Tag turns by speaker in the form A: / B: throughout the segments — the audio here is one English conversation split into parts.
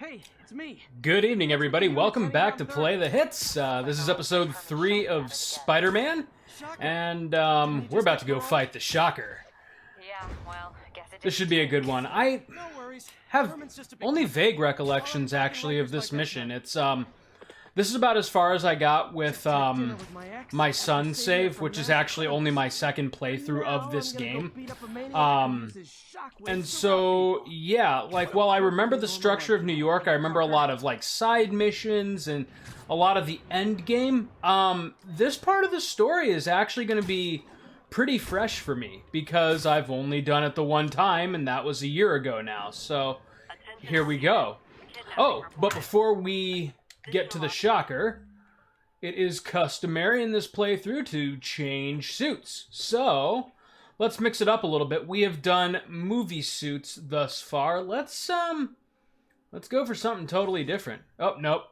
A: Hey, it's me.
B: Good evening, everybody. Welcome back to Play the Hits. This is episode 3 of Spider-Man, and we're about to go fight the Shocker.
C: Yeah, well, I guess it
B: This should be a good one. I
A: No worries.
B: have
A: Herman's just a big
B: only vague recollections, actually, of this mission. This is about as far as I got with my son's save, which is actually only my second playthrough of this game. And so, yeah, like, while I remember the structure of New York, I remember a lot of, like, side missions and a lot of the end game. This part of the story is actually going to be pretty fresh for me, because I've only done it the one time, and that was a year ago now, so here we go. Oh, but before we get to the Shocker, it is customary in this playthrough to change suits. So, let's mix it up a little bit. We have done movie suits thus far. Let's go for something totally different. Oh, nope.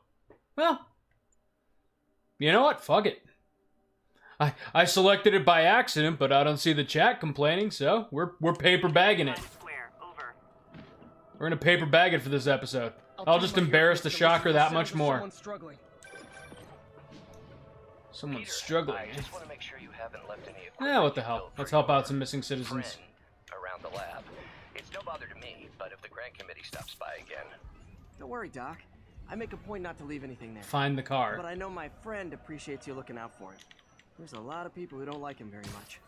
B: Well, you know what? Fuck it. I selected it by accident, but I don't see the chat complaining, so we're paper bagging it. We're gonna paper bag it for this episode. I'll just embarrass the Shocker that much more. Someone's struggling.
D: I just want to make sure you haven't left any
B: Yeah, what the hell? Let's help out some missing citizens.
D: friend around the lab. It's no bother to me, but if the grant committee stops by again,
A: Don't worry, Doc. I make a point not to leave anything there.
B: Find the car.
A: But I know my friend appreciates you looking out for him. There's a lot of people who don't like him very much.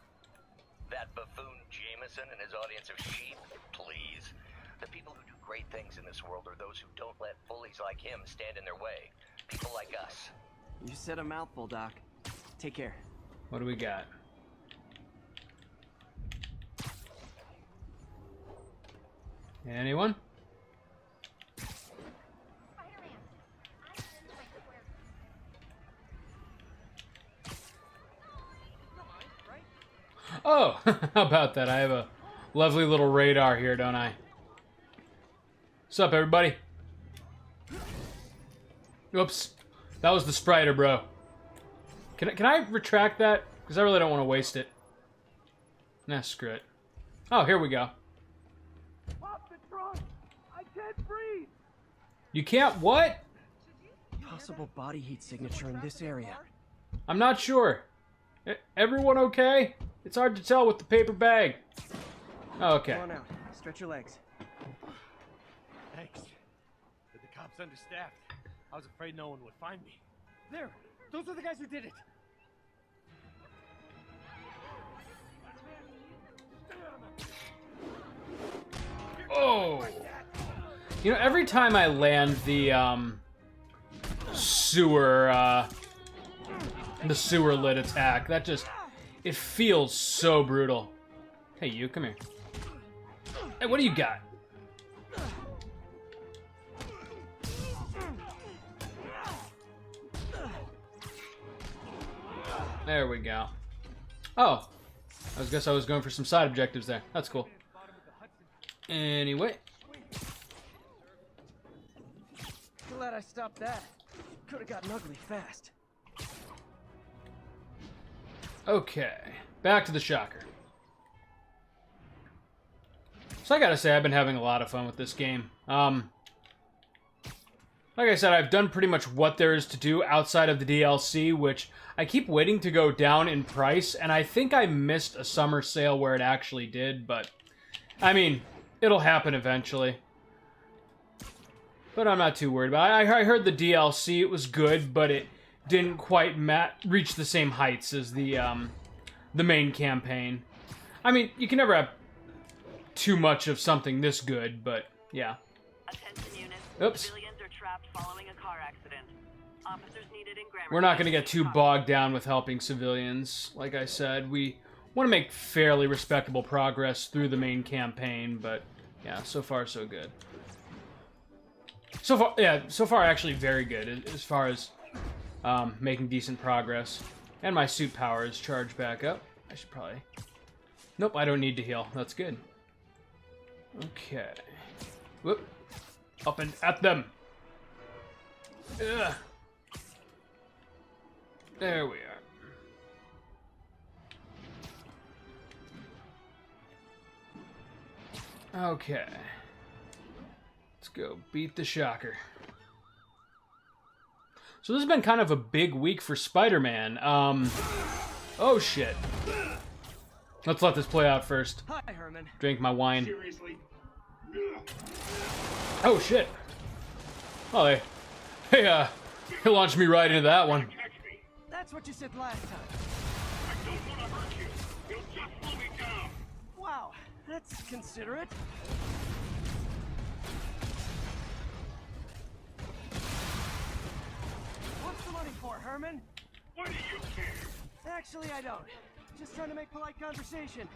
D: that buffoon Jameson and his audience of sheep, please. The people who do great things in this world are those who don't let bullies like him stand in their way. People like us.
A: You said a mouthful, Doc. Take care.
B: What do we got? Anyone? Oh, how about that? I have a lovely little radar here, don't I? What's up, everybody? Oops. That was the Spriter, bro. Can I retract that? Because I really don't want to waste it. Nah, screw it. Oh, here we go.
A: Pop the trunk! I can't breathe!
B: You can't what?
A: Possible body heat signature in this area.
B: I'm not sure. Everyone okay? It's hard to tell with the paper bag. Oh, okay.
A: Come on out. Stretch your legs.
E: Thanks. But the cops understaffed. I was afraid no one would find me. There! Those are the guys who did it!
B: Oh! You know, every time I land the sewer lid attack, that just, it feels so brutal. Hey, you, come here. Hey, what do you got? There we go. Oh, I was going for some side objectives there. That's cool. Anyway.
A: Glad I stopped that. Could have gotten ugly fast.
B: Okay, back to the Shocker. So I gotta say, I've been having a lot of fun with this game. Like I said, I've done pretty much what there is to do outside of the DLC, which I keep waiting to go down in price, and I think I missed a summer sale where it actually did, but, I mean, it'll happen eventually. But I'm not too worried about it. I heard the DLC, it was good, but it didn't quite reach the same heights as the main campaign. I mean, you can never have too much of something this good, but yeah.
C: Attention units.
B: Oops.
C: Civilians are trapped following a car accident. Officers needed in Gramercy.
B: We're not going to get too bogged down with helping civilians. Like I said, we want to make fairly respectable progress through the main campaign, but yeah, so far so good. So far actually very good as far as making decent progress. And my suit power is charged back up. I should probably... Nope, I don't need to heal. That's good. Okay. Whoop. Up and at them. Ugh. There we are. Okay. Let's go beat the Shocker. So this has been kind of a big week for Spider-Man. Oh shit. Let's let this play out first.
A: Hi, Herman.
B: Drink my wine. Oh shit. Oh, they launched me right into that one.
A: That's what you said last time.
F: I don't want to hurt you. You'll just slow me down.
A: Wow, that's considerate. What's the money for, Herman?
F: Why do you care?
A: Actually, I don't. Just trying to make polite conversation.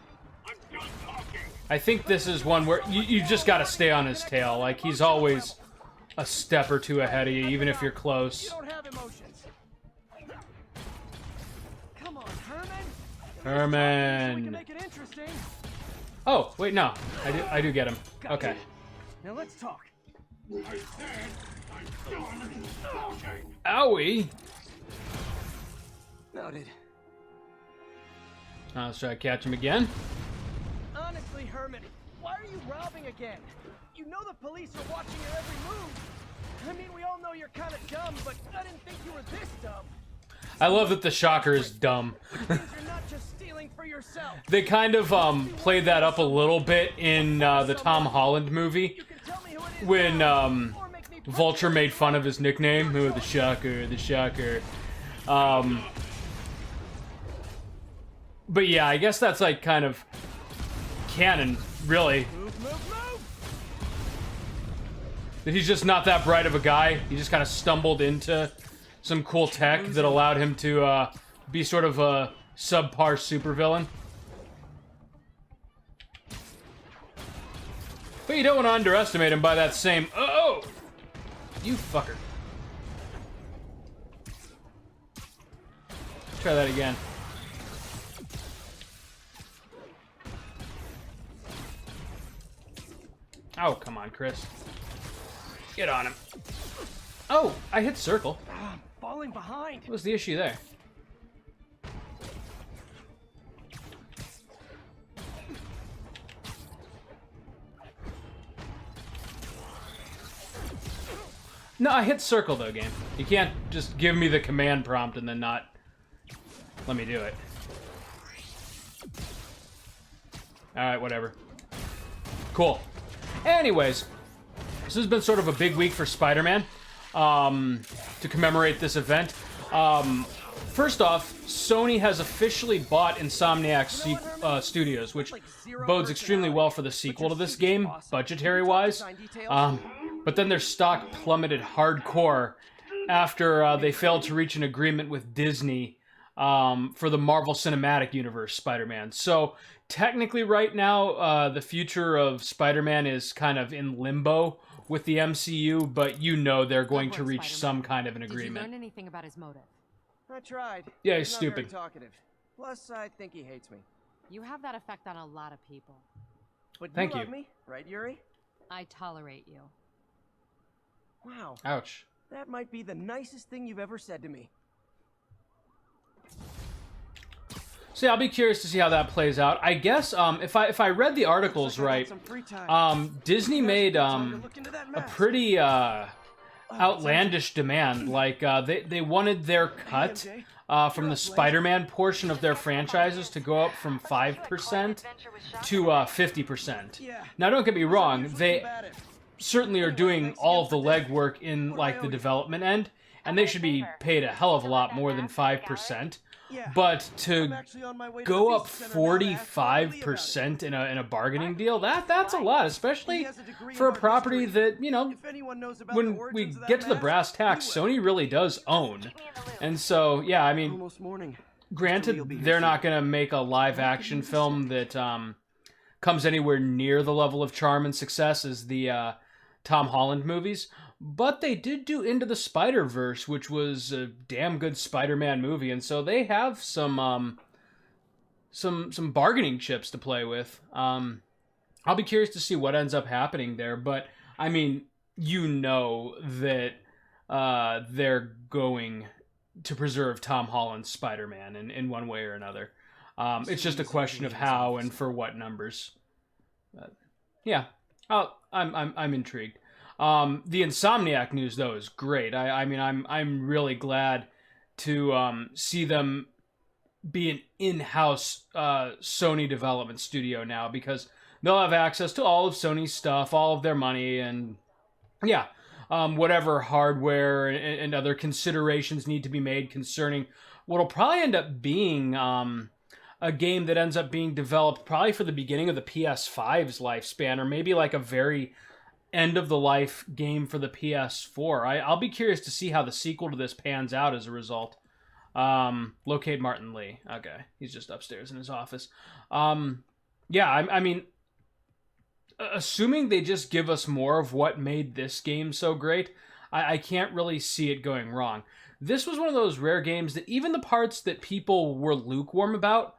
F: I'm done talking.
B: I think this is one where you just gotta stay on his tail. Like, he's always a step or two ahead of you, even if you're
A: You
B: close.
A: don't have emotions. Come on, Herman. We can
B: Herman.
A: make it interesting.
B: Oh, wait, no. I do get him. Okay.
A: Now let's talk.
F: I said I'm done talking.
B: Owie.
A: Noted.
B: Let's try to catch him again.
A: Honestly, Herman, why are you robbing again? You know the police are watching your every move. I mean, we all know you're kind of dumb, but I didn't think you were this dumb.
B: I love that the Shocker is dumb.
A: You're not just stealing for yourself.
B: They kind of played that up a little bit in the Tom Holland movie
A: You can tell me who it is
B: when
A: now, or make me
B: Vulture made fun of his nickname. Who, the Shocker, the Shocker. But yeah, I guess that's like kind of canon, really.
A: move, move, move.
B: That he's just not that bright of a guy. He just kind of stumbled into some cool tech that allowed him to be sort of a subpar supervillain. But you don't want to underestimate him by that same... Oh! You fucker. Try that again. Oh, come on, Chris. Get on him. Oh, I hit circle.
A: I'm falling behind.
B: What was the issue there? No, I hit circle though, game. You can't just give me the command prompt and then not let me do it. Alright, whatever. Cool. Anyways, this has been sort of a big week for Spider-Man to commemorate this event. First off, Sony has officially bought Insomniac Studios, which bodes extremely well for the sequel to this game, budgetary-wise. But then their stock plummeted hardcore after they failed to reach an agreement with Disney for the Marvel Cinematic Universe Spider-Man. So technically right now, the future of Spider-Man is kind of in limbo with the MCU, but you know they're going to reach some kind of an
G: Did you
B: agreement.
G: learn anything about his motive?
A: I tried.
B: Yeah, he's
A: not very
B: stupid.
A: talkative. Plus, I think he hates me.
G: You have that effect on a lot of people.
A: But
B: Thank
A: you love
B: you.
A: me, right, Yuri?
G: I tolerate you.
A: Wow,
B: Ouch.
A: that might be the nicest thing you've ever said to me.
B: So yeah, I'll be curious to see how that plays out. I guess if I read the articles right, Disney made a pretty outlandish demand. Like they wanted their cut from the Spider-Man portion of their franchises to go up from 5% to 50%. Now, don't get me wrong; they certainly are doing all of the legwork in like the development end, and they should be paid a hell of a lot more than 5%. But to go up 45% in a bargaining deal, that's a lot, especially for a property that, you know, when we get to the brass tacks, Sony really does own. And so, yeah, I mean, granted, they're not going to make a live-action film that comes anywhere near the level of charm and success as the Tom Holland movies. But they did do Into the Spider-Verse, which was a damn good Spider-Man movie, and so they have some bargaining chips to play with. I'll be curious to see what ends up happening there, but I mean, you know that they're going to preserve Tom Holland's Spider-Man in one way or another. It's just a question of how and for what numbers. But, yeah, I'm intrigued. The Insomniac news though is great. I mean, I'm really glad to see them be an in-house Sony development studio now, because they'll have access to all of Sony's stuff, all of their money, and yeah, whatever hardware and other considerations need to be made concerning what'll probably end up being a game that ends up being developed probably for the beginning of the PS5's lifespan, or maybe like a very end-of-the-life game for the PS4. I'll be curious to see how the sequel to this pans out as a result. Locate Martin Lee. Okay, he's just upstairs in his office. Yeah, I mean, assuming they just give us more of what made this game so great, I can't really see it going wrong. This was one of those rare games that even the parts that people were lukewarm about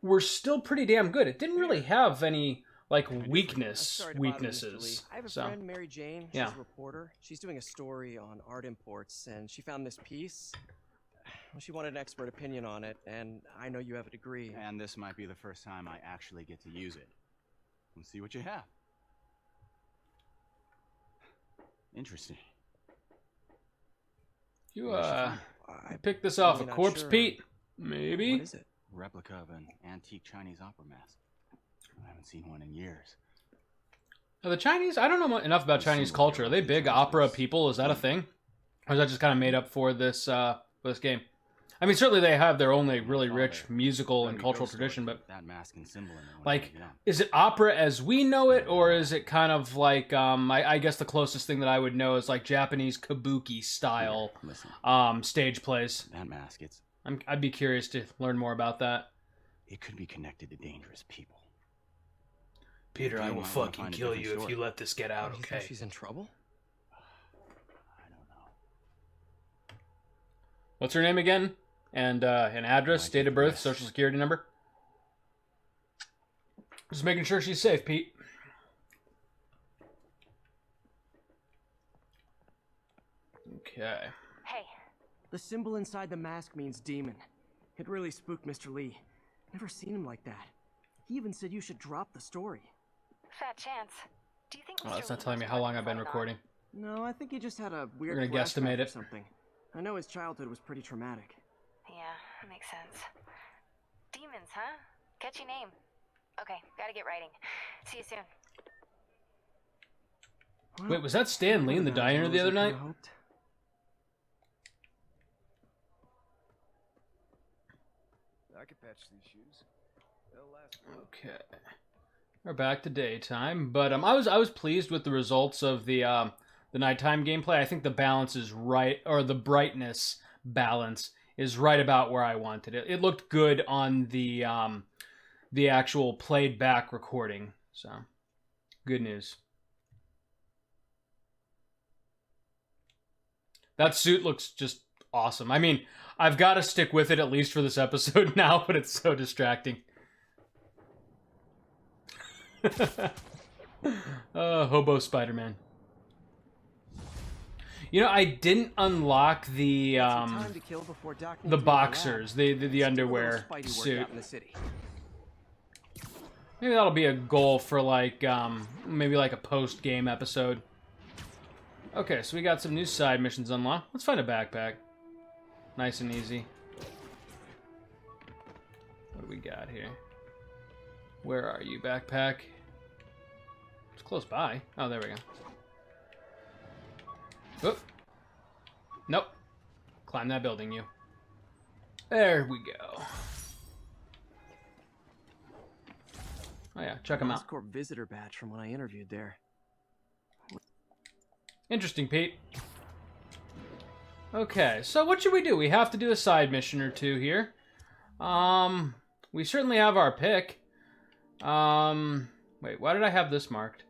B: were still pretty damn good. It didn't really have any like
A: Sorry to bother you, Mr.
B: weaknesses.
A: Lee. I have a
B: So
A: friend, Mary Jane. She's
B: yeah.
A: a reporter. She's doing a story on art imports, and she found this piece. Well, she wanted an expert opinion on it, and I know you have a degree.
H: And this might be the first time I actually get to use it. Let's see what you have. Interesting.
B: you
A: I
B: picked this off a
A: really not
B: corpse,
A: sure.
B: Pete? Maybe.
A: What is it?
H: Replica of an antique Chinese opera mask. I haven't seen one in years.
B: Are the Chinese? I don't know enough about Chinese culture. Are they big opera people? Is that a thing, or is that just kind of made up for this game? I mean, certainly they have their own like really rich musical and cultural tradition, but
H: that mask and symbol in it when I
B: like,
H: was young.
B: is it opera as we know it, or is it kind of like I guess the closest thing that I would know is like Japanese kabuki style
H: Listen,
B: stage plays?
H: that mask,
B: I'd be curious to learn more about that.
H: it could be connected to dangerous people.
B: Peter, I
H: You
B: will
H: might wanna
B: fucking
H: find a
B: kill
H: different
B: you if
H: story.
B: you let this get out,
A: You think
B: okay?
A: she's in trouble?
H: I don't know.
B: What's her name again? And an address,
H: Might
B: date
H: be
B: of
H: the
B: birth,
H: best.
B: social security number. Just making sure she's safe, Pete. Okay.
C: Hey,
A: The symbol inside the mask means demon. It really spooked Mr. Lee. Never seen him like that. He even said you should drop the story.
C: fat chance. Do you think
B: Oh,
C: Mr.
B: it's not
C: Lee
B: telling me
C: knows
B: how
C: what
B: long
C: he's
B: I've been
C: letting on?
B: recording.
A: No, I think he just had a weird
B: gonna
A: flashback
B: guesstimate
A: or
B: it.
A: something. I know his childhood was pretty traumatic.
C: Yeah, that makes sense. Demons, huh? Catchy name. Okay, gotta get writing. See you soon.
A: Well,
B: Wait, was that Stan Lee in the
A: wouldn't imagine
B: diner the other
A: Rosie
B: night?
A: could've hoped.
E: I could patch these shoes. They'll last.
B: Okay. We're back to daytime, but I was pleased with the results of the nighttime gameplay. I think the balance is right, or the brightness balance is right about where I wanted it. It looked good on the actual played back recording, so good news. That suit looks just awesome. I mean, I've got to stick with it at least for this episode now, but it's so distracting. Hobo Spider-Man. You know, I didn't unlock the
A: Got some time to kill before Doc needs me in lab.
B: boxers, the
A: Let's do a little
B: underwear
A: Spidey workout
B: suit.
A: in the city.
B: Maybe that'll be a goal for like maybe like a post-game episode. Okay, so we got some new side missions unlocked. Let's find a backpack. Nice and easy. What do we got here? Where are you, backpack? It's close by. Oh, there we go. Oop. Nope. Climb that building, you. There we go. Oh yeah, check them out.
A: Oscorp visitor badge from when I interviewed there.
B: Interesting, Pete. Okay, so what should we do? We have to do a side mission or two here. We certainly have our pick. Wait, why did I have this marked?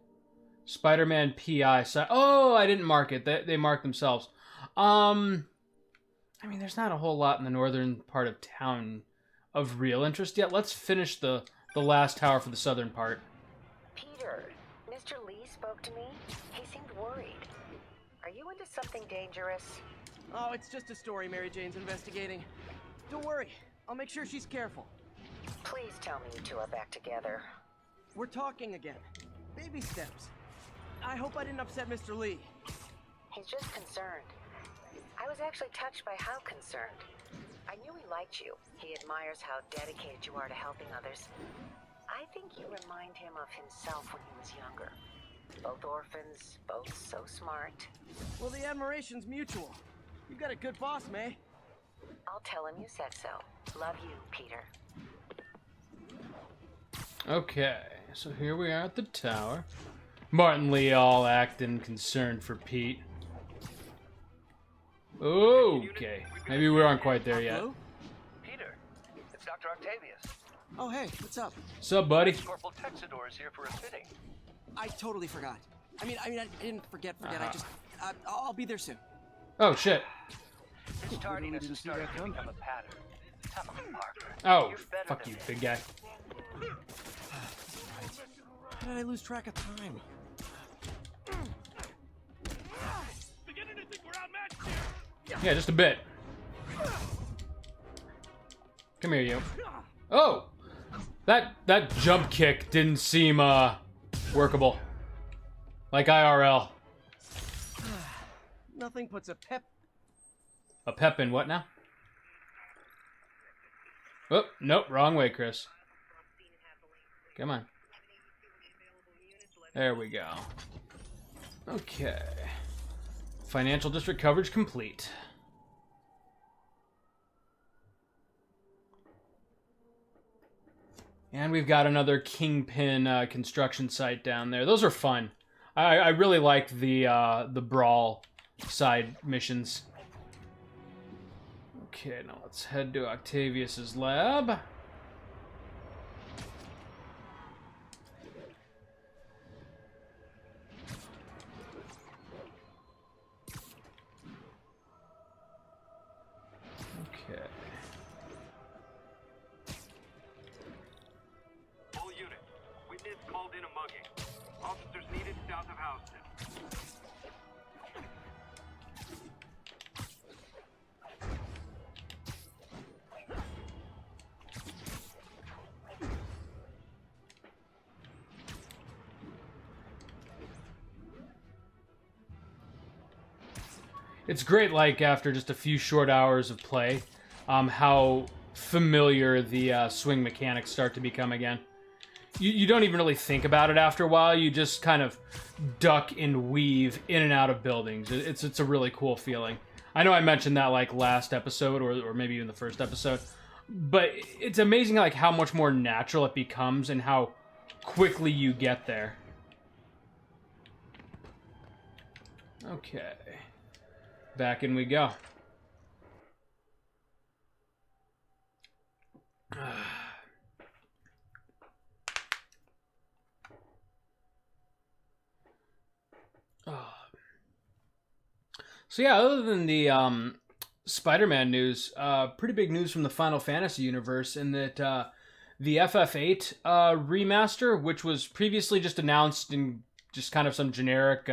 B: Spider-Man PI side. Oh, I didn't mark it. They marked themselves. I mean, there's not a whole lot in the northern part of town of real interest yet. Let's finish the last tower for the southern part.
I: Peter, Mr. Lee spoke to me. He seemed worried. Are you into something dangerous?
A: Oh, it's just a story Mary Jane's investigating. Don't worry, I'll make sure she's careful.
I: Please tell me you two are back together.
A: We're talking again. Baby steps. I hope I didn't upset Mr. Lee.
I: He's just concerned. I was actually touched by how concerned. I knew he liked you. He admires how dedicated you are to helping others. I think you remind him of himself when he was younger. Both orphans, both so smart.
A: Well, the admiration's mutual. You've got a good boss, May.
I: I'll tell him you said so. Love you, Peter.
B: Okay, so here we are at the tower. Martin Lee all acting concerned for Pete. Okay, maybe we aren't quite there yet.
A: Hello?
D: Peter, it's Dr. Octavius.
A: Oh, hey, what's up?
B: Sup, buddy?
D: Corporal Texador is here for a fitting.
A: I totally forgot. I didn't forget. I just, I'll be there soon.
B: Oh, shit.
D: This tardiness is starting to become a pattern. Come on, Parker.
B: Oh,
D: You're better
B: fuck
D: than
B: you,
D: this.
B: big guy.
A: How did I lose track of time?
F: Beginning to think we're outmatched here.
B: Yeah, just a bit. Come here, you. Oh! That jump kick didn't seem, workable. Like IRL.
A: Nothing puts a pep.
B: A pep in what now? Oh, nope, wrong way, Chris. Come on. There we go. Okay. Financial district coverage complete. And we've got another Kingpin construction site down there. Those are fun. I really like the brawl side missions. Okay, now let's head to Octavius's lab. Okay.
F: All units. Witness called in a mugging. Officers needed south of Houston.
B: It's great, like, after just a few short hours of play, how familiar the swing mechanics start to become again. You don't even really think about it after a while. You just kind of duck and weave in and out of buildings. It's a really cool feeling. I know I mentioned that, like, last episode, or maybe even the first episode, but it's amazing, like, how much more natural it becomes and how quickly you get there. Okay. Back in we go. So yeah, other than the Spider-Man news, pretty big news from the Final Fantasy universe in that the FF8 remaster, which was previously just announced in just kind of some generic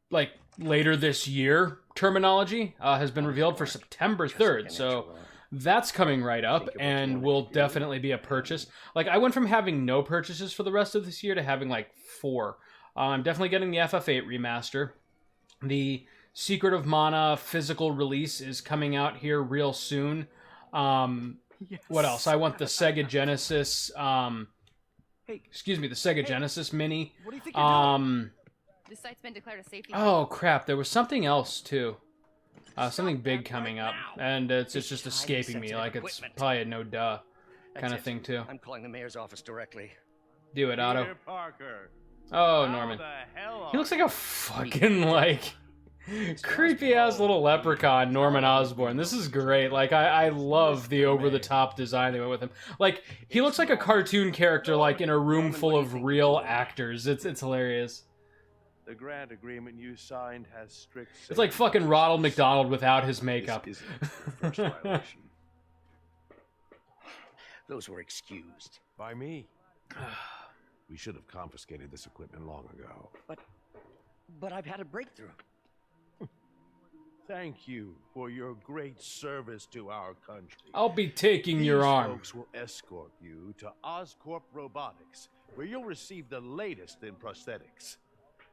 B: like later this year terminology, has been revealed for September 3rd. So that's coming right up and will definitely be a purchase. Like, I went from having no purchases for the rest of this year to having like 4. I'm definitely getting the FF8 remaster. The Secret of Mana physical release is coming out here real soon. What else? I want the Sega Genesis, excuse me, the Sega Genesis Mini.
A: What do you think you're doing?
G: This site's been declared a safety.
B: Oh crap! There was something else too, something big coming up, and it's just escaping me. Like it's probably a no duh kind of thing too.
A: I'm calling the mayor's office directly.
B: Do it, Otto.
E: Peter Parker.
B: Oh,
E: How
B: Norman.
E: the hell
B: He looks like a fucking like creepy ass little leprechaun, Norman Osborn. This is great. Like I love the over the top design they went with him. Like he looks like a cartoon character, like in a room full of real actors. It's hilarious.
E: The grant agreement you signed has strict.
B: It's like fucking Ronald McDonald without his makeup.
J: This isn't the first violation. Those were excused.
E: By me.
J: We should have confiscated this equipment long ago.
A: But I've had a breakthrough.
J: Thank you for your great service to our country.
B: I'll be taking your
J: These
B: arm.
J: folks will escort you to Oscorp Robotics, where you'll receive the latest in prosthetics.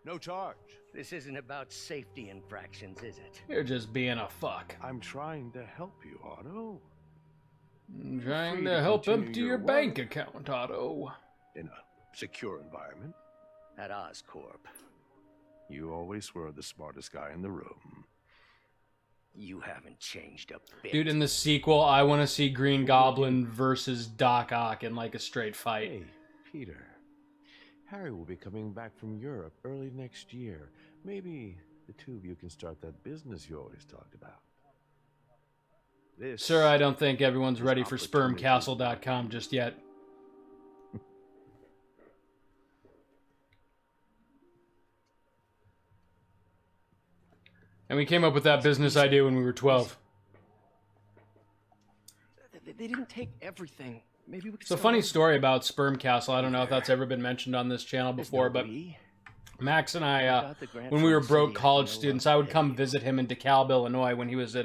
J: No charge.
K: This isn't about safety infractions, is it?
B: You're just being a fuck.
J: I'm trying to help you, Otto.
B: I'm trying
J: Free
B: to
J: to
B: help
J: continue
B: empty
J: your
B: your
J: work.
B: bank account, Otto.
J: In a secure environment.
K: At Oscorp.
J: You always were the smartest guy in the room.
K: You haven't changed a bit.
B: Dude, in the sequel, I want to see Green Goblin versus Doc Ock in like a straight fight.
J: Hey, Peter. Harry will be coming back from Europe early next year. Maybe the two of you can start that business you always talked about. This
B: Sir, I don't think everyone's
J: is
B: ready for
J: opportunity.
B: spermcastle.com just yet. And we came up with that business idea when we were 12.
A: They didn't take everything. Maybe we could
B: It's a funny story about Sperm Castle. I don't know if that's ever been mentioned on this channel before, but Max and I, when we were broke college students, I would come visit him in DeKalb, Illinois, when he was at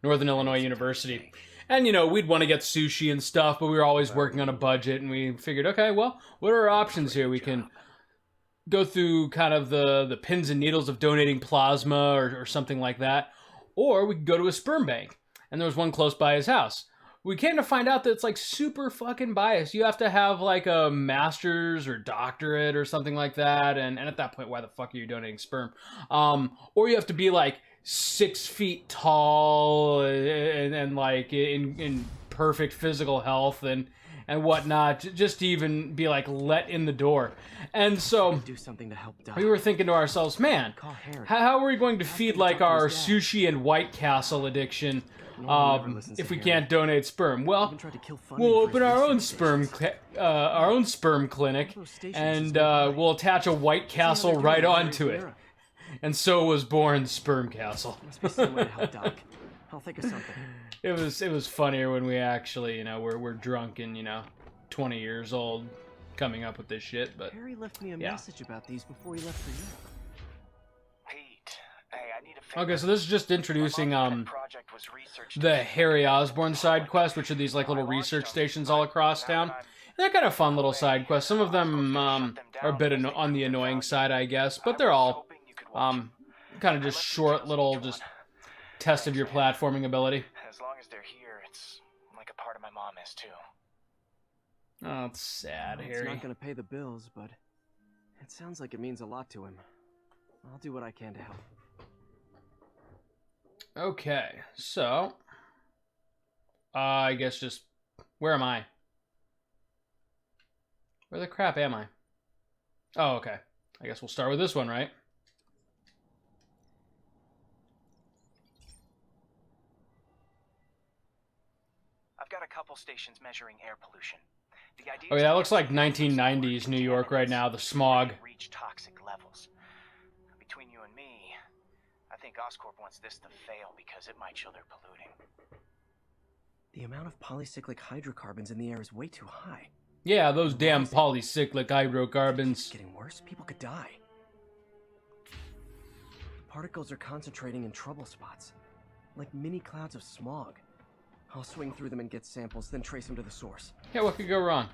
B: Northern Illinois University. And, you know, we'd want to get sushi and stuff, but we were always working on a budget, and we figured, okay, well, what are our options here? We can go through kind of the pins and needles of donating plasma or something like that, or we could go to a sperm bank. And there was one close by his house. We came to find out that it's like super fucking biased. You have to have like a master's or doctorate or something like that. And at that point, why the fuck are you donating sperm? Or you have to be like 6 feet tall and like in perfect physical health and whatnot, just to even be like let in the door. And so
A: do something to help Doc.
B: we were thinking to ourselves, man, how are we going to feed like our sushi and White Castle addiction if we can't donate sperm? Well, we'll open our own sperm clinic, and we'll attach a White Castle right onto it. And so was born Sperm Castle.
A: Must be some way to help Doc. I'll think of something.
B: It was funnier when we actually, you know, we're drunk and, you know, 20 years old coming up with this shit, but
A: Harry left me a
B: yeah.
A: message about these before he left for Europe.
F: Pete, hey, I need a favor.
B: Okay, so this is just introducing the Harry Osborn side quest, which are these like little research stations all across town. And they're kind of fun little side quests. Some of them are a bit on the annoying side, I guess, but they're all kind of just short little just test of your platforming ability.
F: As long as they're here, it's like a part of my mom is too.
B: Oh, it's sad,
A: It's
B: Harry.
A: not gonna pay the bills, but it sounds like it means a lot to him. I'll do what I can to help.
B: Okay, so I guess just where am I? Where the crap am I? Oh, okay. I guess we'll start with this one, right?
F: I've got a couple stations measuring air pollution. The idea
B: Oh yeah, that looks like 1990s New York right now, the smog.
F: reach toxic levels. Between you and me, I think Oscorp wants this to fail because it might show they're polluting.
A: The amount of polycyclic hydrocarbons in the air is way too high.
B: Yeah, those damn polycyclic hydrocarbons.
A: Getting worse, people could die. Particles are concentrating in trouble spots, like mini clouds of smog. I'll swing through them and get samples, then trace them to the source.
B: Yeah, what could go wrong?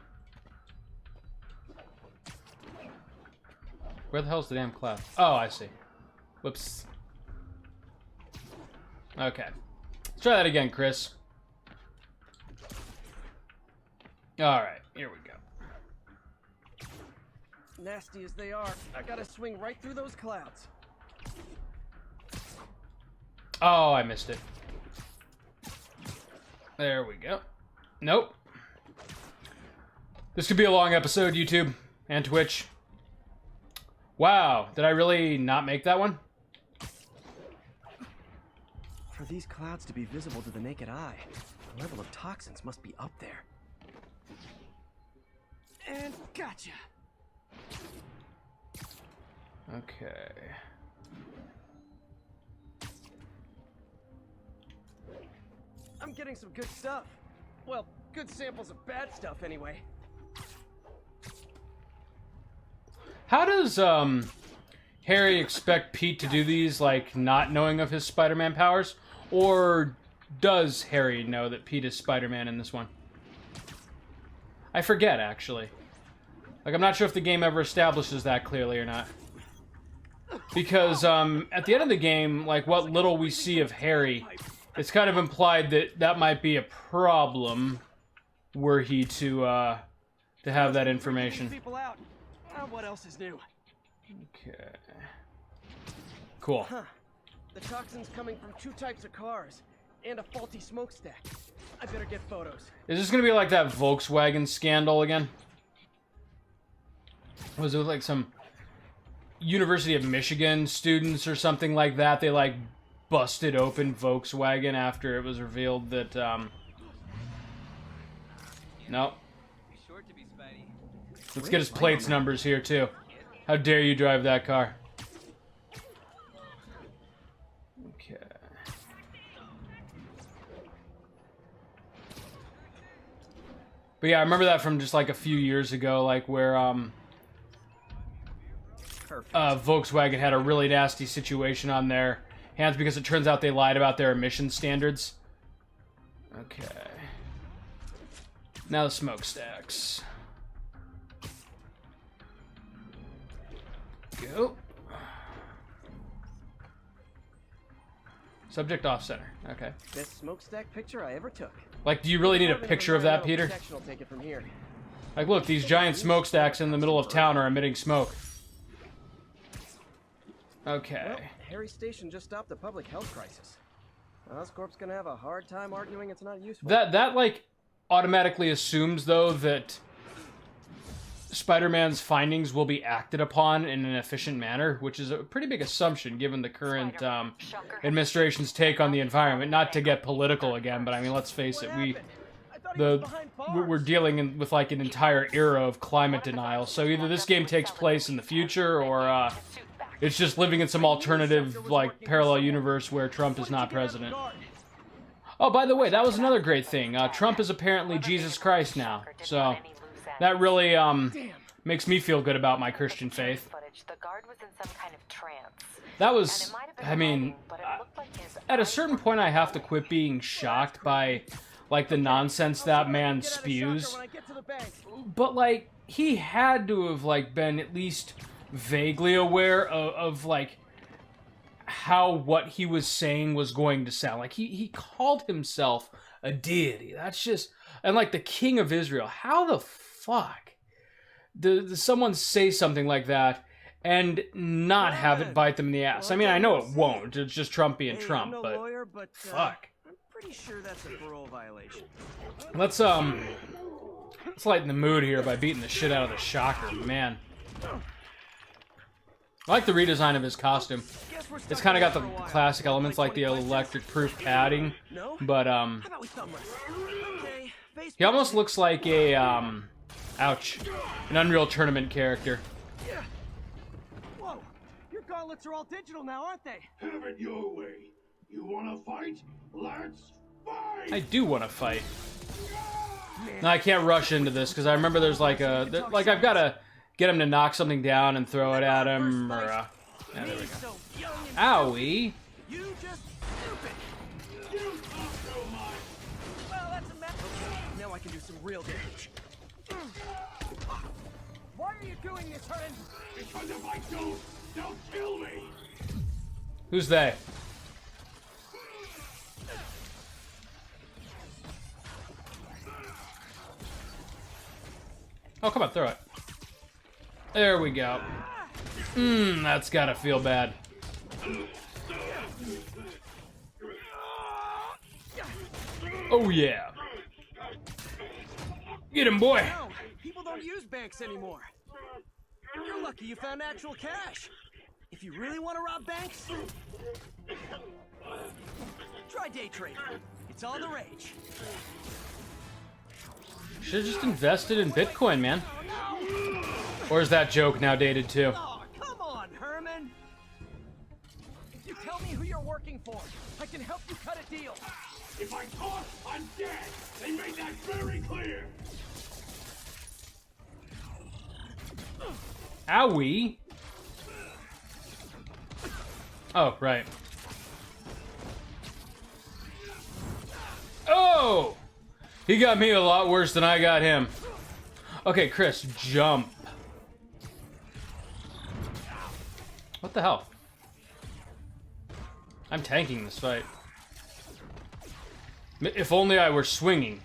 B: Where the hell's the damn cloud? Oh, I see. Whoops. Okay. Let's try that again, Chris. Alright, here we go.
A: Nasty as they are, I gotta swing right through those clouds.
B: Oh, I missed it. There we go. Nope. This could be a long episode, YouTube and Twitch. Wow, did I really not make that one?
A: For these clouds to be visible to the naked eye, the level of toxins must be up there. And gotcha!
B: Okay.
A: I'm getting some good stuff. Well, good samples of bad stuff anyway.
B: How does Harry expect Pete to do these, like, not knowing of his Spider-Man powers? Or does Harry know that Pete is Spider-Man in this one? I forget, actually. Like, I'm not sure if the game ever establishes that clearly or not. Because, at the end of the game, like, what little we see of Harry, it's kind of implied that that might be a problem were he to have that information.
A: People out. What else is new?
B: Okay. Cool.
A: Huh. The toxin's coming from 2 types of cars and a faulty smokestack. I better get photos.
B: Is this gonna be like that Volkswagen scandal again? Was it like some University of Michigan students or something like that? They like busted open Volkswagen after it was revealed that no. Let's get his plates numbers here too. How dare you drive that car? Okay. But yeah, I remember that from just like a few years ago, like where Volkswagen had a really nasty situation on their hands because it turns out they lied about their emission standards. Okay. Now the smokestacks. Go. Subject off center. Okay.
A: Best smokestack picture I ever took.
B: Like, do you really need a picture of that, Peter?
A: Will take it from here.
B: Like, look, these giant smokestacks in the middle of town are emitting smoke. Okay.
A: Well, Harry Station just stopped a public health crisis. Oscorp's gonna have a hard time arguing it's not useful.
B: That like automatically assumes though that Spider-Man's findings will be acted upon in an efficient manner, which is a pretty big assumption given the current administration's take on the environment. Not to get political again, but I mean, let's face it, we're dealing with like an entire era of climate denial. So either this game takes place in the future, or it's just living in some alternative like parallel universe where Trump is not president. Oh, by the way, that was another great thing. Trump is apparently Jesus Christ now, so that really makes me feel good about my Christian faith. That was, I mean, at a certain point I have to quit being shocked by, like, the nonsense that man spews. But, like, he had to have, like, been at least vaguely aware of like, how what he was saying was going to sound. Like, he called himself a deity. That's just, and, like, the king of Israel. How the fuck does someone say something like that and not have it bite them in the ass? I mean, I know it won't. It's just Trump being Trump, but fuck.
A: I'm pretty sure that's a parole violation.
B: Let's lighten the mood here by beating the shit out of the Shocker, man. I like the redesign of his costume. It's kind of got the classic elements like the electric-proof padding, but he almost looks like a ouch, an Unreal Tournament character.
A: Whoa, your gauntlets are all digital now, aren't they?
L: Have it your way. You want to fight? Let's fight.
B: I do want to fight. No, I can't rush into this because I remember there's like a I've got to get him to knock something down and throw it at him, or yeah, there we go. Owie!
A: You just stupid. Well, that's a mess. Okay, now I can do some real damage. Why are you doing this, Herman?
L: Because if I don't, they'll kill me.
B: Who's they? Oh, come on, throw it. There we go. That's gotta feel bad. Oh yeah. Get him, boy.
A: No, people don't use banks anymore. You're lucky you found actual cash. If you really want to rob banks, try day trading. It's all the rage.
B: Should've just invested in Bitcoin, man. Or is that joke now dated too?
A: Oh, come on, Herman. If you tell me who you're working for, I can help you cut a deal.
L: If I talk, I'm dead. They made that very clear.
B: Owie. Oh, right. Oh! He got me a lot worse than I got him. Okay, Chris, jump. What the hell? I'm tanking this fight. If only I were swinging.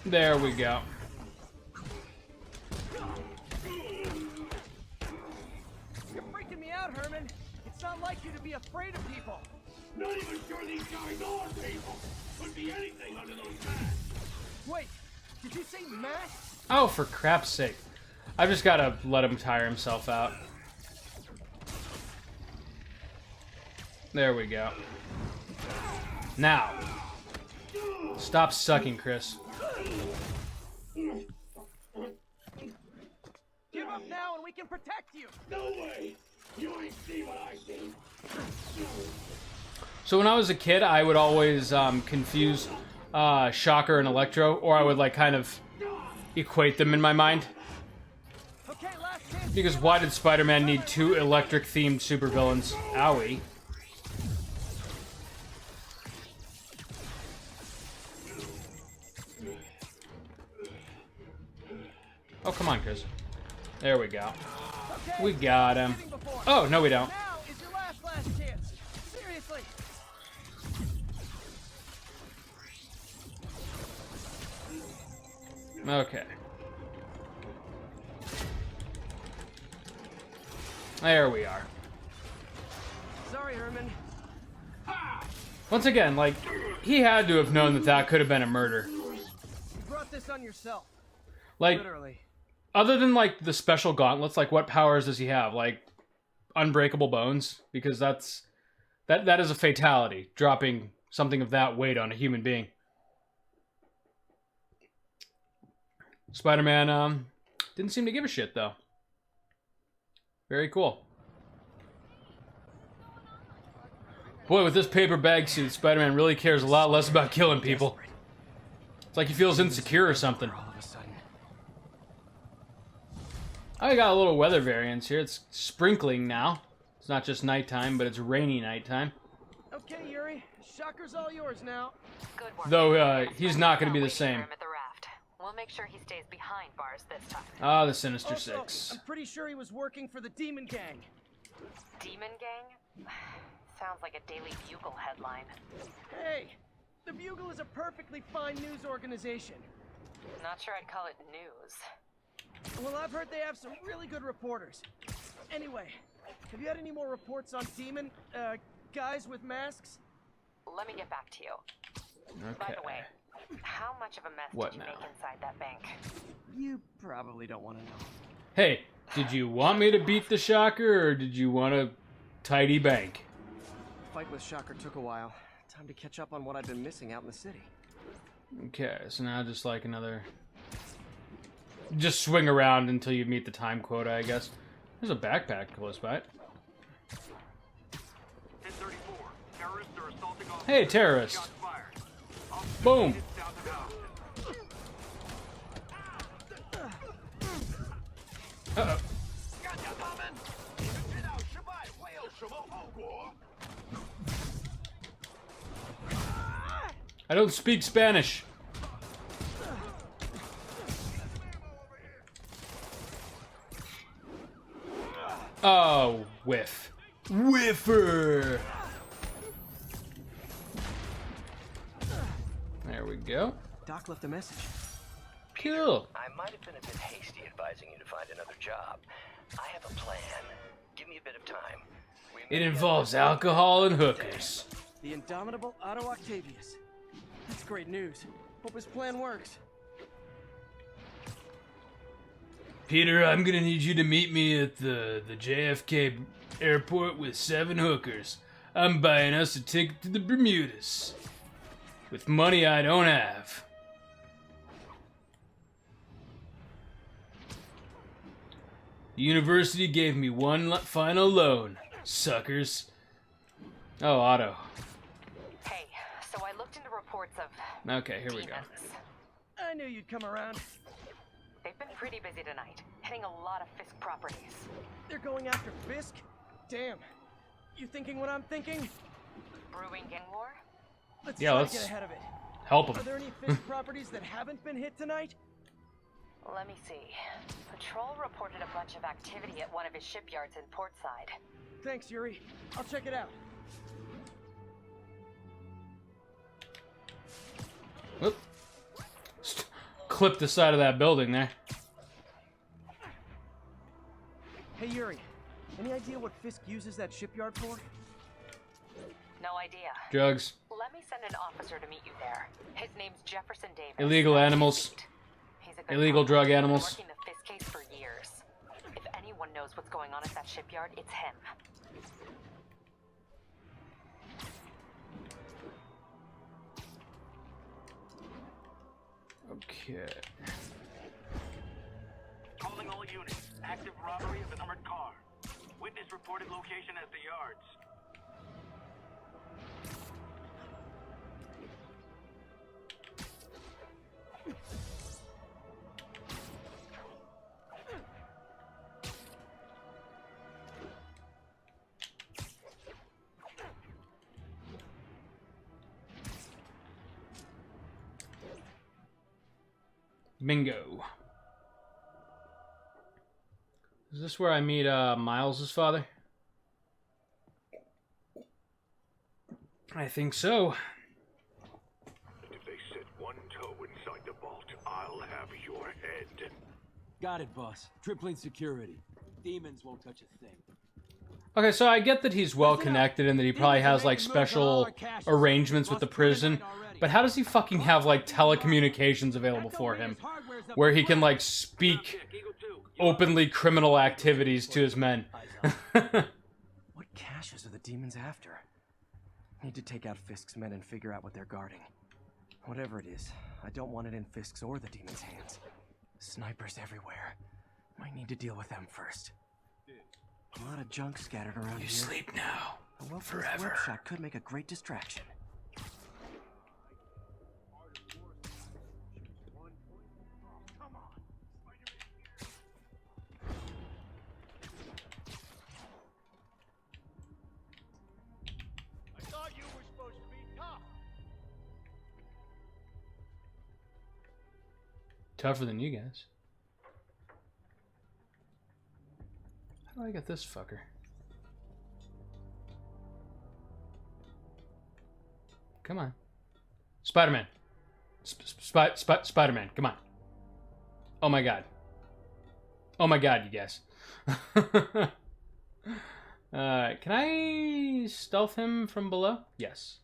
B: There we go.
A: You're freaking me out, Herman. It's not like you to be afraid of people.
L: Not even sure these guys are people. Could be anything under those masks.
A: Wait, did you say masks?
B: Oh, for crap's sake. I've just gotta let him tire himself out. There we go. Now. Stop sucking, Chris.
A: Give up now and we can protect you.
L: No way. You ain't see what I see.
B: So when I was a kid, I would always confuse Shocker and Electro, or I would like kind of equate them in my mind.
A: Okay, last chance.
B: Because why did Spider-Man need 2 electric-themed supervillains? Owie. Oh, come on, Chris. There we go.
A: Okay,
B: We got him.
A: before.
B: Oh, no we don't.
A: Now is your last chance. Seriously.
B: Okay. There we are.
A: Sorry, Herman.
B: Once again, like, he had to have known that that could have been a murder.
A: You brought this on yourself.
B: Like,
A: Literally.
B: other than, like, the special gauntlets, like, what powers does he have? Like, unbreakable bones? Because that is a fatality, dropping something of that weight on a human being. Spider-Man, didn't seem to give a shit, though. Very cool. Boy, with this paper bag suit, Spider-Man really cares a lot less about killing people. It's like he feels insecure or something. I got a little weather variance here. It's sprinkling now. It's not just nighttime, but it's rainy nighttime.
A: Okay, Yuri. Shocker's all yours now.
C: Good work.
B: Though, he's not going to be the
C: Waiting for
B: same.
C: him at the raft. We'll make sure he stays behind bars this time.
B: Ah, the Sinister
A: Also,
B: Six.
A: I'm pretty sure he was working for the Demon Gang.
C: Demon Gang? Sounds like a Daily Bugle headline.
A: Hey, the Bugle is a perfectly fine news organization.
C: Not sure I'd call it news.
A: Well, I've heard they have some really good reporters. Anyway, have you had any more reports on Demon, guys with masks?
C: Let me get back to you. By
B: Okay.
C: the way, how much of a mess
B: What
C: did you
B: now?
C: make inside that bank?
A: You probably don't want to know.
B: Hey, did you want me to beat the Shocker, or did you want a tidy bank?
A: Fight with Shocker took a while. Time to catch up on what I've been missing out in the city.
B: Okay, so now just like another... Just swing around until you meet the time quota, I guess. There's a backpack close by.
L: 1034. Terrorists are assaulting officers.
B: Hey, terrorist.
L: Shots fired. Officers
B: Boom.
L: needed south of house.
B: Uh-oh. I don't speak Spanish. Oh, whiff. Whiffer! There we go.
A: Doc left a message.
B: Cool.
D: I might have been a bit hasty advising you to find another job. I have a plan. Give me a bit of time.
B: It involves alcohol and hookers.
A: The indomitable Otto Octavius. That's great news. Hope his plan works.
B: Peter, I'm gonna need you to meet me at the JFK airport with 7 hookers. I'm buying us a ticket to the Bermudas. With money I don't have. The university gave me one final loan. Suckers. Oh, Otto.
C: Hey, so I looked into reports of
B: Okay, here we go.
C: demons.
A: I knew you'd come around.
C: They've been pretty busy tonight, hitting a lot of Fisk properties.
A: They're going after Fisk? Damn. You thinking what I'm thinking?
C: Brewing gang war?
A: Let's
B: Yeah,
A: try
B: let's
A: to get ahead of it.
B: help him.
A: Are there any Fisk properties that haven't been hit tonight?
C: Let me see. Patrol reported a bunch of activity at one of his shipyards in Portside.
A: Thanks, Yuri. I'll check it out.
B: Whoop. Clip the side of that building there.
A: Hey, Yuri. Any idea what Fisk uses that shipyard for?
C: No idea.
B: Drugs.
C: Let me send an officer to meet you there. His name's Jefferson Davis.
B: Illegal animals.
C: He's a good
B: Illegal
C: cop.
B: drug
C: He's been
B: animals.
C: working the Fisk case for years. If anyone knows what's going on at that shipyard, it's him.
B: Okay.
M: Calling all units. Active robbery of an armored car. Witness reported location as the yards.
B: Bingo. Is this where I meet Miles' father? I think so.
L: If they set one toe inside the vault, I'll have your head.
N: Got it, boss. Tripling security. Demons won't touch a thing.
B: Okay, so I get that he's well connected and that he probably has like special arrangements with the prison, but how does he fucking have like telecommunications available for him where he can like speak openly criminal activities to his men?
O: What caches are the demons after? Need to take out Fisk's men and figure out what they're guarding. Whatever it is, I don't want it in Fisk's or the demons' hands. Snipers everywhere. Might need to deal with them first. A lot of junk scattered around here.
B: You sleep now.
O: A well-placed
B: Forever.
O: web shot could make a great distraction.
E: I thought you were supposed to be tough.
B: Tougher than you guys. How do I get this fucker? Come on. Spider-Man. Spider-Man, come on. Oh my god. Oh my god, you guys. Can I stealth him from below? Yes.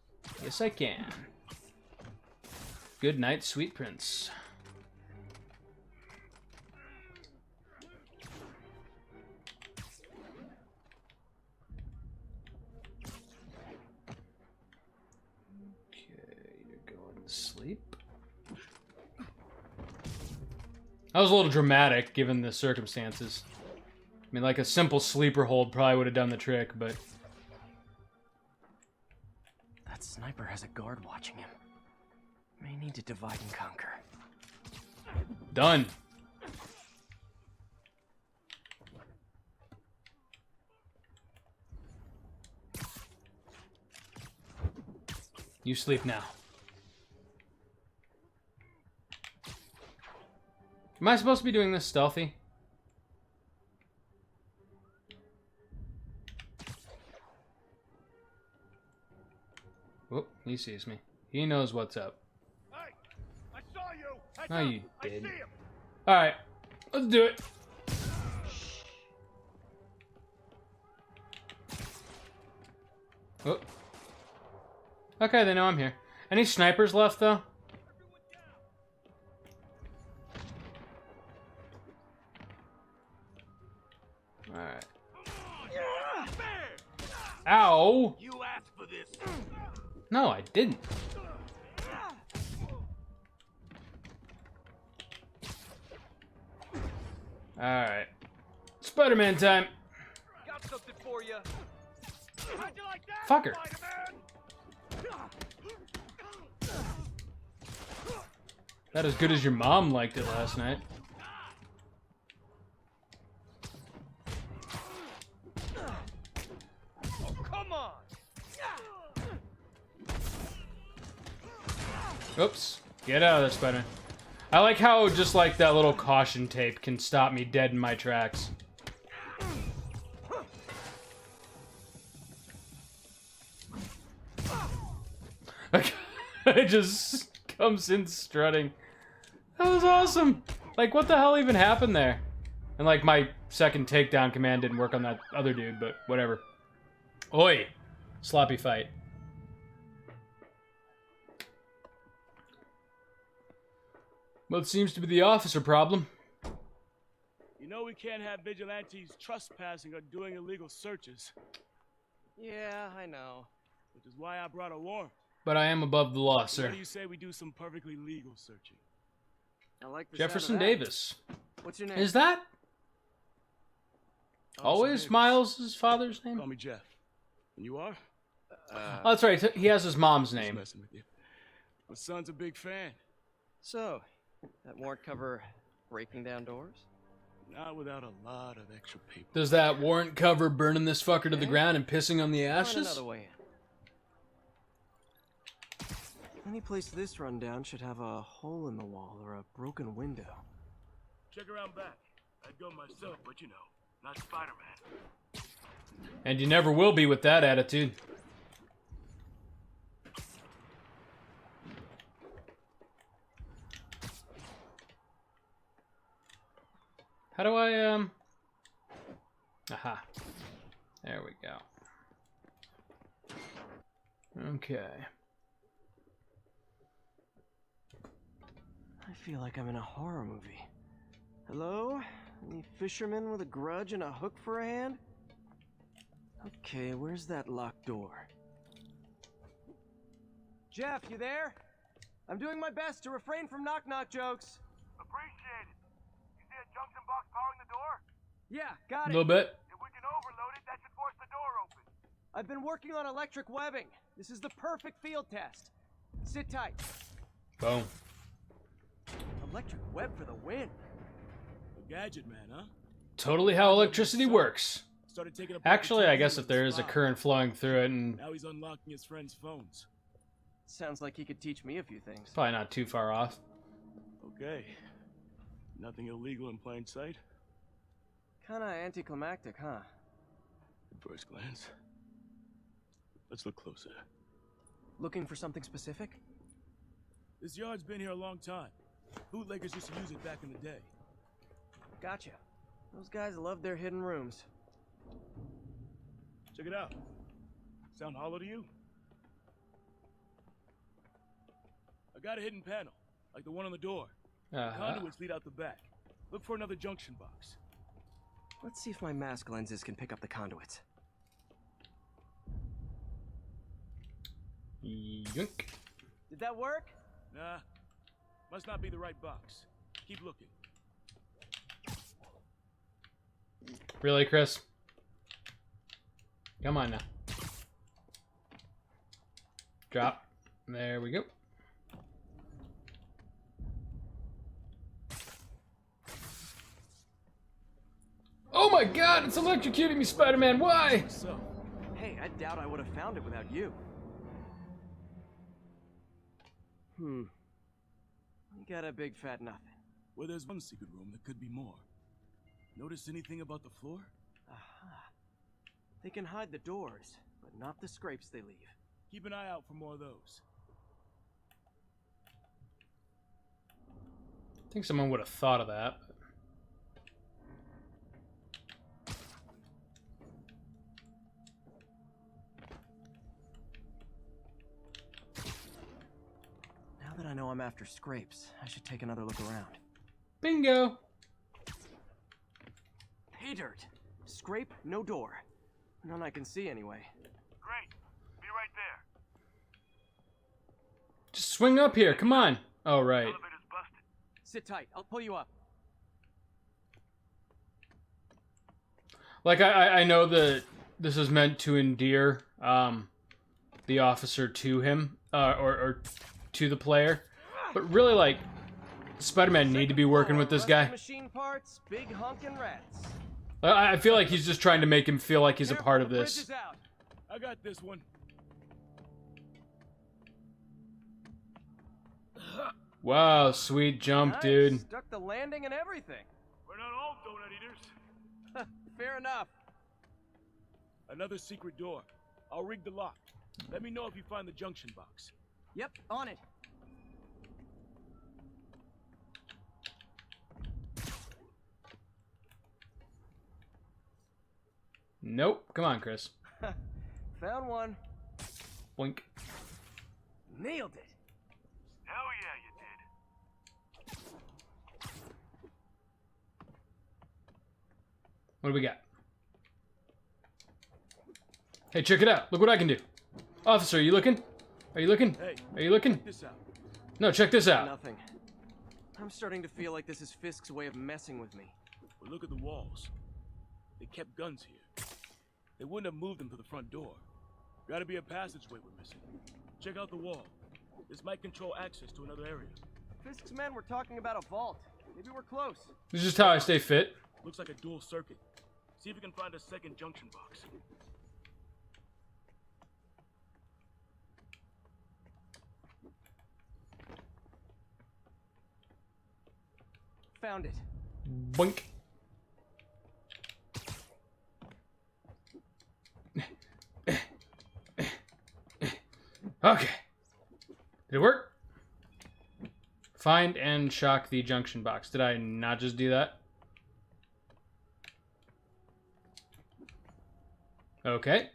B: Yes, I can. Good night, sweet prince. Sleep. That was a little dramatic given the circumstances. I mean, like a simple sleeper hold probably would have done the trick, but...
O: That sniper has a guard watching him. May need to divide and conquer.
B: Done. You sleep now. Am I supposed to be doing this stealthy? Whoop, he sees me. He knows what's up.
E: Hey, I saw you.
B: No, you
E: I
B: did.
E: see him.
B: Alright, let's do it. Whoop. Okay, they know I'm here. Any snipers left, though? Alright. Ow!
L: You asked for this.
B: No, I didn't. Alright. Spider-Man time.
E: Got something for you. How'd you like that,
B: Fucker.
E: Spider-Man?
B: Not as good as your mom liked it last night.
E: Oh, come on!
B: Oops. Get out of there, Spider. I like how just like that little caution tape can stop me dead in my tracks. It just comes in strutting. That was awesome. Like, what the hell even happened there? And like, my second takedown command didn't work on that other dude, but whatever. Oi! Sloppy fight. Well, it seems to be the officer problem.
M: You know we can't have vigilantes trespassing or doing illegal searches.
O: Yeah, I know.
M: Which is why I brought a warrant.
B: But I am above the law,
M: What
B: sir.
M: do you say we do some perfectly legal searching?
O: I like the
B: Jefferson
O: sound of that.
B: Davis.
O: What's your name?
B: Is that
M: Officer
B: always
M: Davis.
B: Miles' father's name?
M: Call me Jeff. And you are?
B: Oh, that's right. He has his mom's
M: Just
B: name.
M: messing with you. My son's a big fan.
O: So, that warrant cover breaking down doors?
M: Not without a lot of extra paper.
B: Does that warrant cover burning this fucker to the ground and pissing on the
O: Find
B: ashes?
O: another way in. Any place this rundown should have a hole in the wall or a broken window.
M: Check around back. I'd go myself, but you know, not Spider-Man.
B: And you never will be with that attitude. How do I, Aha. There we go. Okay.
O: I feel like I'm in a horror movie. Hello? Any fisherman with a grudge and a hook for a hand? Okay, where's that locked door? Jeff, you there? I'm doing my best to refrain from knock-knock jokes.
M: Appreciate it. You see a junction box powering the door?
O: Yeah, got
B: A
O: it.
B: little bit.
M: If we can overload it, that should force the door open.
O: I've been working on electric webbing. This is the perfect field test. Sit tight.
B: Boom.
O: Electric web for the win.
M: A gadget man, huh?
B: Totally how electricity works.
M: Started taking apart the
B: Actually, I
M: TV
B: guess
M: with
B: if there
M: his
B: is a
M: father.
B: current flowing through it, and
M: Now he's unlocking his friends' phones.
O: Sounds like he could teach me a few things.
B: probably not too far off.
M: Okay. Nothing illegal in plain sight?
O: Kinda anticlimactic, huh?
M: At first glance. Let's look closer.
O: Looking for something specific?
M: This yard's been here a long time. Bootleggers used to use it back in the day.
O: Gotcha. Those guys love their hidden rooms.
M: Check it out. Sound hollow to you? I got a hidden panel, like the one on the door. Conduits lead out the back. Look for another junction box.
O: Let's see if my mask lenses can pick up the conduits.
B: Yoink.
O: Did that work?
M: Nah. Must not be the right box. Keep looking.
B: Really, Chris? Come on now. Drop. There we go. Oh my god, it's electrocuting me, Spider-Man. Why?
M: So,
O: Hey, I doubt I would have found it without you. You got a big fat nothing.
M: well, there's one secret room that could be more. Notice anything about the floor?
O: Aha. They can hide the doors, but not the scrapes they leave.
M: Keep an eye out for more of those.
B: I think someone would have thought of that.
O: Now that I know I'm after scrapes, I should take another look around.
B: Bingo!
O: Pay dirt! Scrape, no door. None I can see anyway.
M: Great. Be right there.
B: Just swing up here, come on. Oh, right.
M: Elevator's busted.
O: Sit tight, I'll pull you up.
B: Like, I know that this is meant to endear the officer to him, or to the player. But really, like, Spider-Man need to be working with this guy.
O: Machine parts, big honkin' rats.
B: I feel like he's just trying to make him feel like he's a part of this.
M: I got this one.
B: Wow, sweet jump, dude.
A: Stuck the landing and everything.
M: We're not all donut eaters.
A: Fair enough.
M: Another secret door. I'll rig the lock. Let me know if you find the junction box.
A: Yep, on it.
B: Nope. Come on, Chris.
A: Found one.
B: Boink.
A: Nailed it.
L: Hell yeah, you did.
B: What do we got? Hey, check it out. Look what I can do. Officer, are you looking? Are you looking?
M: Hey,
B: are you looking?
M: check this out.
B: No, check this out.
A: Nothing. I'm starting to feel like this is Fisk's way of messing with me.
M: But look at the walls. They kept guns here. They wouldn't have moved them to the front door. Gotta be a passageway we're missing. Check out the wall. This might control access to another area.
A: Fisk's men were talking about a vault. Maybe we're close.
B: This is just how I stay fit.
M: Looks like a dual circuit. See if you can find a second junction box.
A: Found it.
B: Boink. Okay. Did it work? Find and shock the junction box. Did I not just do that? Okay.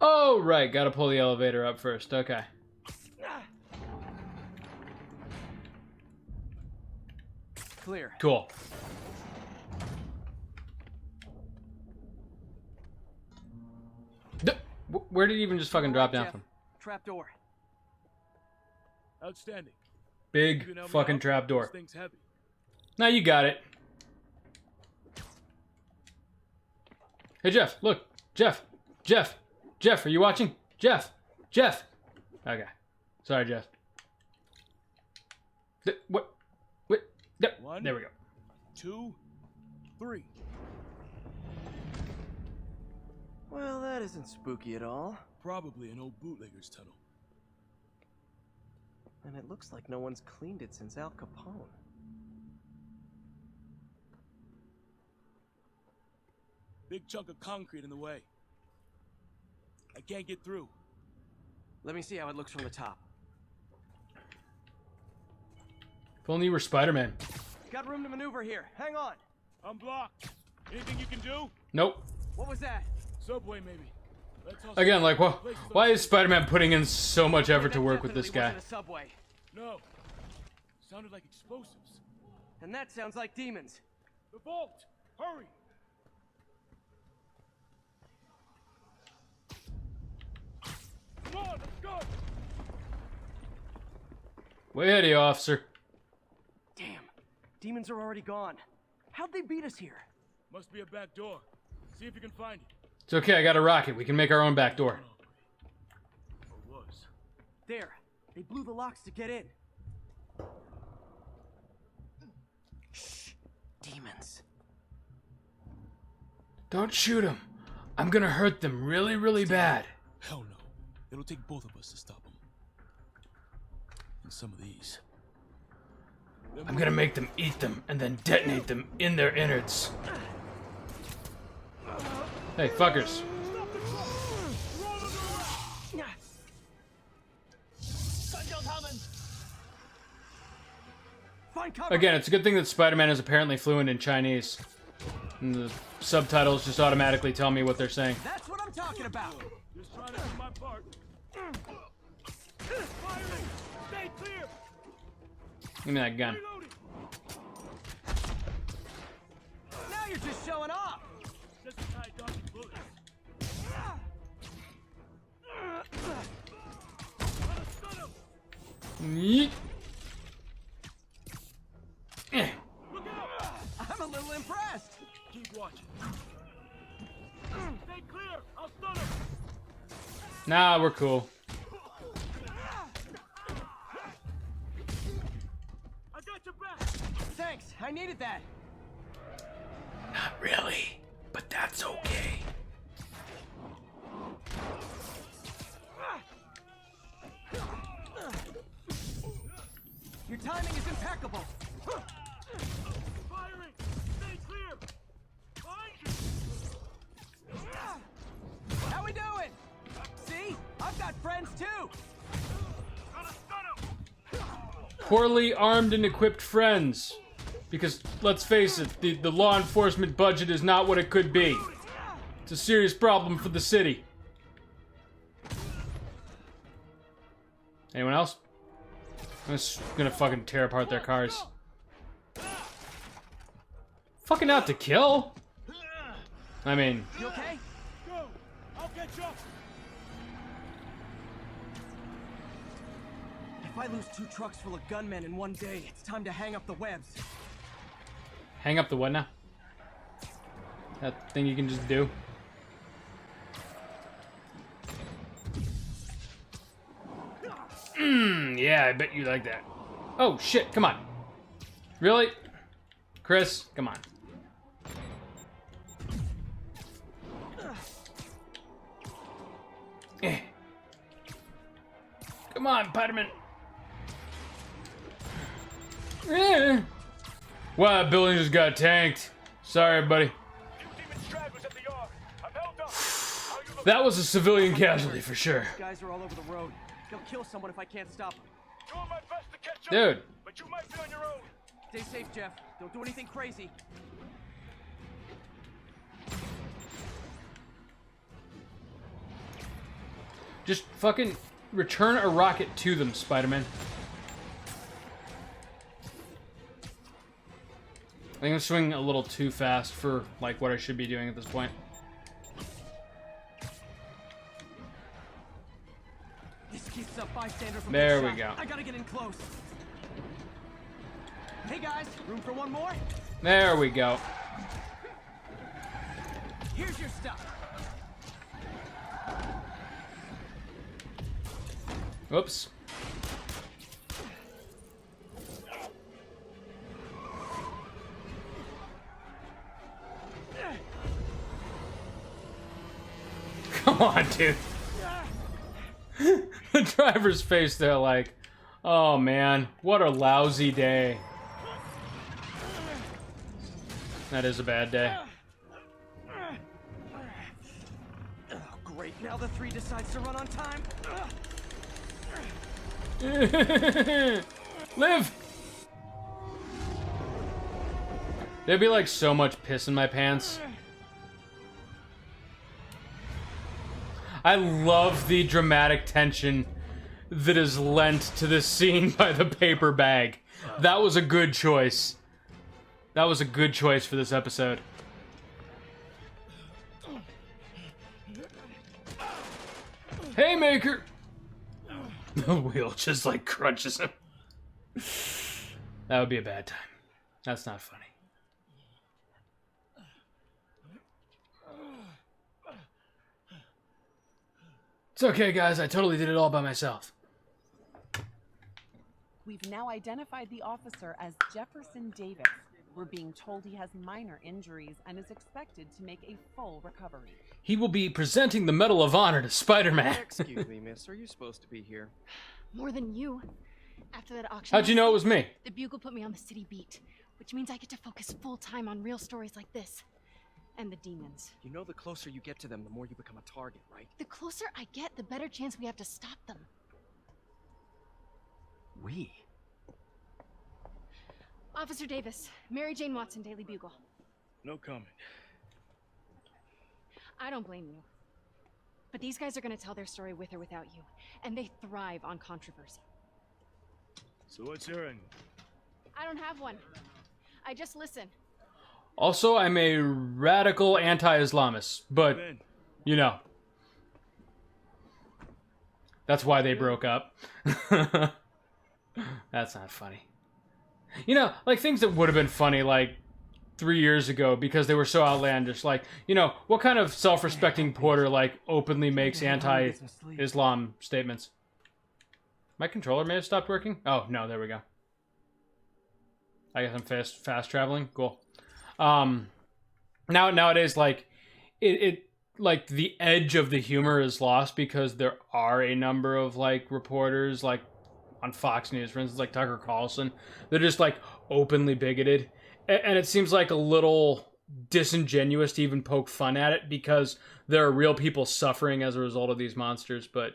B: Oh, right. Gotta pull the elevator up first. Okay.
A: Clear.
B: Cool. Where did he even just fucking drop down
A: Jeff.
B: from?
A: Trap door.
M: Outstanding.
B: Big
M: You know me
B: fucking
M: out.
B: trap door.
M: This thing's heavy.
B: Now you got it. Hey, Jeff, look. Jeff. Jeff. Jeff, are you watching? Jeff. Jeff. Okay. Sorry, Jeff. What? What?
M: One,
B: there we go.
M: 2, 3.
A: Well, that isn't spooky at all.
M: Probably an old bootlegger's tunnel.
A: And it looks like no one's cleaned it since Al Capone.
M: Big chunk of concrete in the way. I can't get through.
A: Let me see how it looks from the top.
B: If only you were Spider-Man.
A: Got room to maneuver here. Hang on.
M: I'm blocked. Anything you can do?
B: Nope.
A: What was that?
M: Subway, maybe. Let's hustle.
B: Again, like, why is Spider-Man putting in so much effort to work with this guy?
A: A subway.
M: No. Sounded like explosives.
A: And that sounds like demons.
M: The vault! Hurry! Come on, let's go!
B: Way ahead of you, officer.
A: Damn. Demons are already gone. How'd they beat us here?
M: Must be a back door. See if you can find it.
B: It's okay, I got a rocket. We can make our own back door.
M: Or was.
A: There. They blew the locks to get in. Shh. Demons.
B: Don't shoot them. I'm gonna hurt them really, really bad.
M: Hell no. It'll take both of us to stop them. And some of these.
B: I'm gonna make them eat them and then detonate them in their innards. Hey, fuckers. Again, it's a good thing that Spider-Man is apparently fluent in Chinese. And the subtitles just automatically tell me what they're saying.
A: That's what I'm talking about.
M: Just trying to do my part. Firing! Stay clear!
B: Give me that gun.
A: Now you're just showing off.
M: Just a tight dodging bullets.
B: Yeet.
M: Look out!
A: I'm a little impressed.
M: Keep watching. Stay clear! I'll stun him!
B: Nah, we're cool.
M: I got your back!
A: Thanks, I needed that.
K: Not really, but that's okay.
A: Your timing is impeccable.
M: Firing! Stay clear! Behind you!
A: How we doing? See? I've got friends too.
B: Poorly armed and equipped friends. Because, let's face it, the law enforcement budget is not what it could be. It's a serious problem for the city. Anyone else? I'm just gonna fucking tear apart their cars. Fucking out to kill? I mean...
A: You okay?
M: Go! I'll catch up!
A: If I lose 2 trucks full of gunmen in one day, it's time to hang up the webs.
B: Hang up the what now? That thing you can just do? Yeah, I bet you like that. Oh, shit, come on. Really? Chris, come on. Come on, Spider-Man. Wow, that building just got tanked. Sorry, buddy. That was a civilian casualty for sure.
A: Guys are all over the road. They'll kill someone if I can't stop them.
M: Doing my best to catch up,
B: Dude.
M: but you might be on your own.
A: Stay safe, Jeff. Don't do anything crazy.
B: Just fucking return a rocket to them, Spider-Man. I think I'm swinging a little too fast for, like, what I should be doing at this point.
A: This keeps a bystander from
B: There
A: being
B: we
A: shot.
B: go.
A: I gotta get in close. Hey guys, room for one more?
B: There we go.
A: Here's your stuff.
B: Whoops. Come on, dude. The driver's face there like, oh man, what a lousy day. That is a bad day.
A: Oh, great, now the 3 decides to run on time.
B: Live! There'd be like so much piss in my pants. I love the dramatic tension that is lent to this scene by the paper bag. That was a good choice. That was a good choice for this episode. Haymaker! The wheel just like crunches him. That would be a bad time. That's not funny. It's okay, guys. I totally did it all by myself.
P: We've now identified the officer as Jefferson Davis. We're being told he has minor injuries and is expected to make a full recovery.
B: He will be presenting the Medal of Honor to Spider-Man.
O: Excuse me, miss. Are you supposed to be here?
G: More than you. After that auction...
B: How'd you know it was me?
G: The Bugle put me on the city beat, which means I get to focus full time on real stories like this. And the demons.
O: You know the closer you get to them, the more you become a target, right?
G: The closer I get, the better chance we have to stop them.
O: We?
G: Officer Davis, Mary Jane Watson, Daily Bugle.
M: No comment.
G: I don't blame you. But these guys are gonna tell their story with or without you, and they thrive on controversy.
M: So what's your end?
G: I don't have one. I just listen.
B: Also, I'm a radical anti-Islamist, but, you know. That's why they broke up. That's not funny. You know, like things that would have been funny like 3 years ago because they were so outlandish. Like, you know, what kind of self-respecting porter like openly makes anti-Islam statements? My controller may have stopped working. Oh, no, there we go. I guess I'm fast traveling. Cool. Nowadays, like it like the edge of the humor is lost because there are a number of like reporters like on Fox News, for instance, like Tucker Carlson. They're just like openly bigoted, and it seems like a little disingenuous to even poke fun at it because there are real people suffering as a result of these monsters. But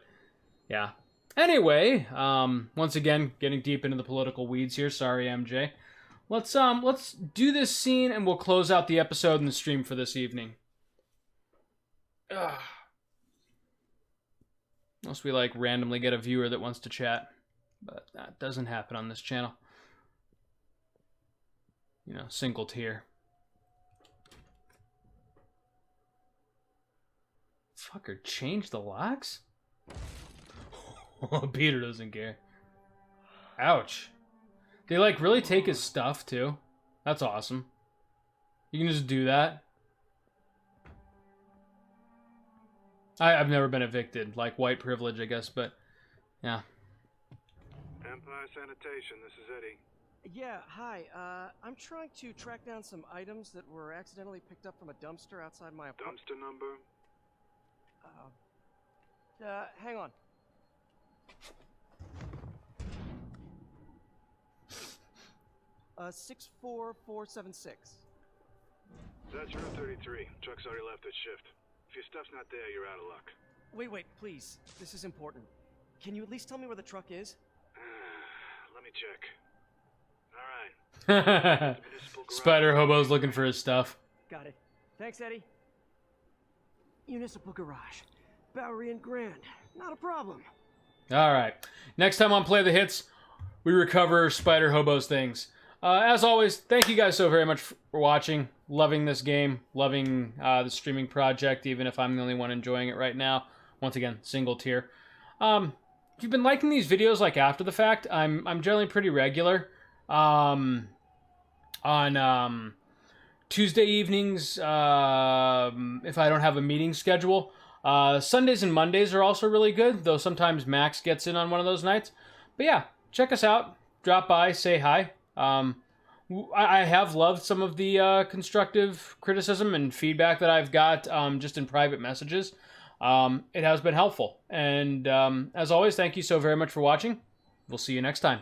B: yeah. Anyway, once again, getting deep into the political weeds here. Sorry, MJ. Let's do this scene and we'll close out the episode and the stream for this evening. Ugh. Unless we like randomly get a viewer that wants to chat, but that doesn't happen on this channel. You know, single tier. Fucker, change the locks? Peter doesn't care. Ouch. They like really take his stuff too. That's awesome. You can just do that. I've never been evicted, like white privilege, I guess, but yeah.
L: Empire Sanitation, this is Eddie.
A: Yeah, hi. I'm trying to track down some items that were accidentally picked up from a dumpster outside my apartment.
L: Dumpster number?
A: Hang on. Uh, 64476.
L: That's room 33. Truck's already left its shift. If your stuff's not there, you're out of luck.
A: Wait, please. This is important. Can you at least tell me where the truck is?
L: Let me check. Alright.
B: Spider Hobo's looking for his stuff.
A: Got it. Thanks, Eddie. Municipal Garage. Bowery and Grand. Not a problem.
B: Alright. Next time on Play the Hits, we recover Spider Hobo's things. As always, thank you guys so very much for watching. Loving this game. Loving the streaming project, even if I'm the only one enjoying it right now. Once again, single tier. If you've been liking these videos like after the fact, I'm generally pretty regular. On Tuesday evenings, if I don't have a meeting schedule. Sundays and Mondays are also really good, though sometimes Max gets in on one of those nights. But yeah, check us out. Drop by, say hi. I have loved some of the constructive criticism and feedback that I've got just in private messages. It has been helpful. And as always, thank you so very much for watching. We'll see you next time.